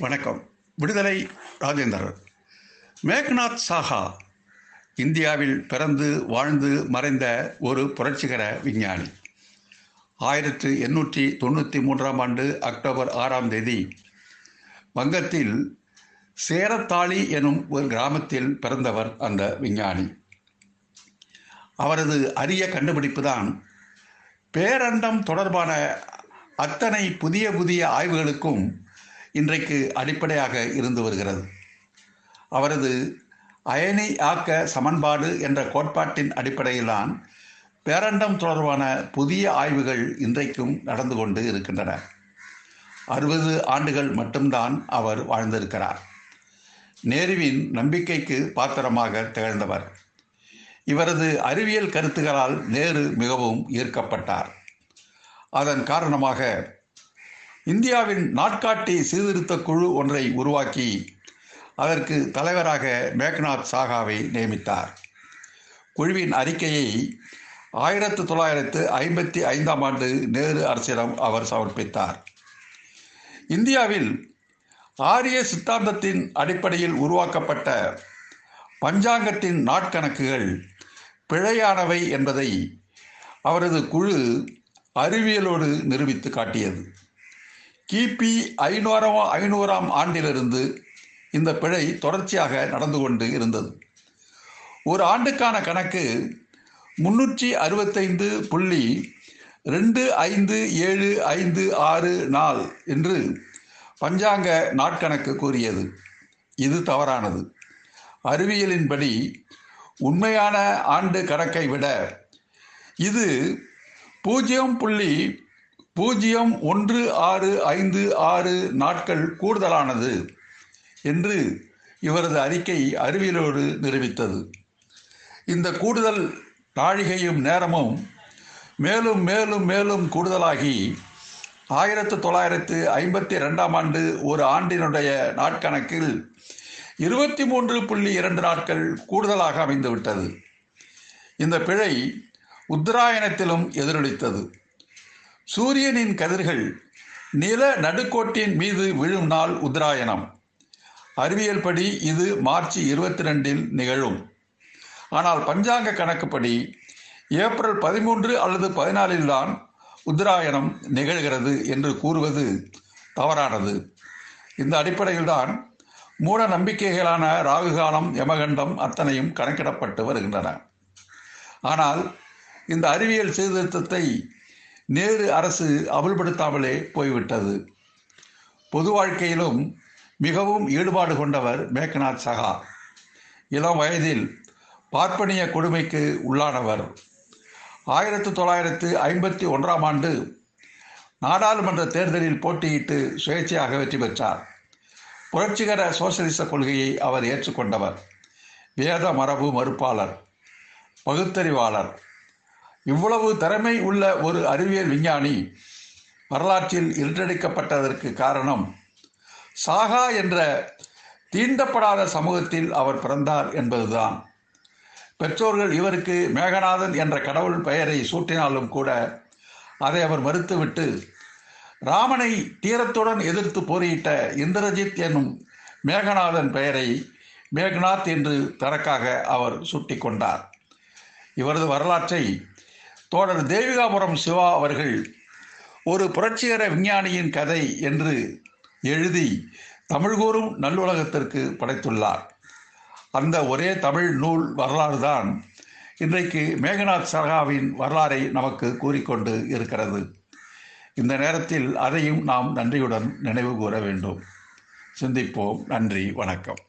வணக்கம். விடுதலை ராஜேந்திரன். மேக்நாத் சாஹா இந்தியாவில் பிறந்து வாழ்ந்து மறைந்த ஒரு புரட்சிகர விஞ்ஞானி. 1893 அக்டோபர் 6 வங்கத்தில் சேரத்தாழி எனும் ஒரு கிராமத்தில் பிறந்தவர் அந்த விஞ்ஞானி. அவரது அரிய கண்டுபிடிப்புதான் பேரண்டம் தொடர்பான அத்தனை புதிய புதிய ஆய்வுகளுக்கும் இன்றைக்கு அடிப்படையாக இருந்து வருகிறது. அவரது அயனி ஆக்க சமன்பாடு என்ற கோட்பாட்டின் அடிப்படையில்தான் பேரண்டம் தொடர்பான புதிய ஆய்வுகள் இன்றைக்கும் நடந்து கொண்டு இருக்கின்றன. 60 ஆண்டுகள் மட்டும்தான் அவர் வாழ்ந்திருக்கிறார். நேருவின் நம்பிக்கைக்கு பாத்திரமாக திகழ்ந்தவர். இவரது அறிவியல் கருத்துக்களால் நேரு மிகவும் ஈர்க்கப்பட்டார். அதன் காரணமாக இந்தியாவின் நாட்காட்டி சீர்திருத்த குழு ஒன்றை உருவாக்கி அதற்கு தலைவராக மேக்நாத் சாகாவை நியமித்தார். குழுவின் அறிக்கையை 1955 நேரு அரசிடம் அவர் சமர்ப்பித்தார். இந்தியாவில் ஆரிய சித்தாந்தத்தின் அடிப்படையில் உருவாக்கப்பட்ட பஞ்சாங்கத்தின் நாட்கணக்குகள் பிழையானவை என்பதை அவரது குழு அறிவியலோடு நிரூபித்து காட்டியது. கிபி 500ஆம் ஆண்டிலிருந்து இந்த பிழை தொடர்ச்சியாக நடந்து கொண்டு இருந்தது. ஒரு ஆண்டுக்கான கணக்கு 365.25756 நாள் என்று பஞ்சாங்க நாட்கணக்கு கூறியது. இது தவறானது. அறிவியலின்படி உண்மையான ஆண்டு கணக்கை விட இது 0.01656 நாட்கள் கூடுதலானது என்று இவரது அறிக்கை அறிவியலோடு நிரூபித்தது. இந்த கூடுதல் நாழிகையும் நேரமும் மேலும் மேலும் மேலும் கூடுதலாகி 1952ஆம் ஆண்டு ஒரு ஆண்டினுடைய நாட்கணக்கில் 23.2 நாட்கள் கூடுதலாக அமைந்துவிட்டது. இந்த பிழை உத்தராயணத்திலும் எதிரொலித்தது. சூரியனின் கதிர்கள் நில நடுக்கோட்டின் மீது விழும் நாள் உத்தராயணம். அறிவியல் படி இது மார்ச் 22 நிகழும். ஆனால் பஞ்சாங்க கணக்குப்படி ஏப்ரல் 13 அல்லது 14 தான் உத்தராயணம் நிகழ்கிறது என்று கூறுவது தவறானது. இந்த அடிப்படையில்தான் மூட நம்பிக்கைகளான ராகுகாலம், யமகண்டம் அத்தனையும் கணக்கிடப்பட்டு வருகின்றன. ஆனால் இந்த அறிவியல் சீர்திருத்தத்தை நேரு அரசு அமல்படுத்தாமலே போய்விட்டது. பொது வாழ்க்கையிலும் மிகவும் ஈடுபாடு கொண்டவர் மேக்நாத் சாஹா. இளம் வயதில் பார்ப்பனிய கொடுமைக்கு உள்ளானவர். 1951ஆம் ஆண்டு நாடாளுமன்ற தேர்தலில் போட்டியிட்டு சுயேட்சையாக வெற்றி பெற்றார். புரட்சிகர சோசலிச கொள்கையை அவர் ஏற்றுக்கொண்டவர். வேத மரபு மறுப்பாளர், பகுத்தறிவாளர். இவ்வளவு திறமை உள்ள ஒரு அறிவியல் விஞ்ஞானி வரலாற்றில் இருட்டடிக்கப்பட்டதற்கு காரணம் சாகா என்ற தீண்டப்படாத சமூகத்தில் அவர் பிறந்தார் என்பதுதான். பெற்றோர்கள் இவருக்கு மேகநாதன் என்ற கடவுள் பெயரை சூட்டினாலும் கூட அதை அவர் மறுத்துவிட்டு ராமனை தீரத்துடன் எதிர்த்து போரிட்ட இந்திரஜித் என்னும் மேகநாதன் பெயரை மேக்நாத் என்று தனக்காக அவர் சூட்டி கொண்டார். இவரது வரலாற்றை தோழர் தேவிகாபுரம் சிவா அவர்கள் ஒரு புரட்சிகர விஞ்ஞானியின் கதை என்று எழுதி தமிழ் கூறும் நல்லுலகத்திற்கு படைத்துள்ளார். அந்த ஒரே தமிழ் நூல் வரலாறு தான் இன்றைக்கு மேக்நாத் சாகாவின் வரலாறை நமக்கு கூறிக்கொண்டு இருக்கிறது. இந்த நேரத்தில் அதையும் நாம் நன்றியுடன் நினைவு கூற வேண்டும். சிந்திப்போம். நன்றி, வணக்கம்.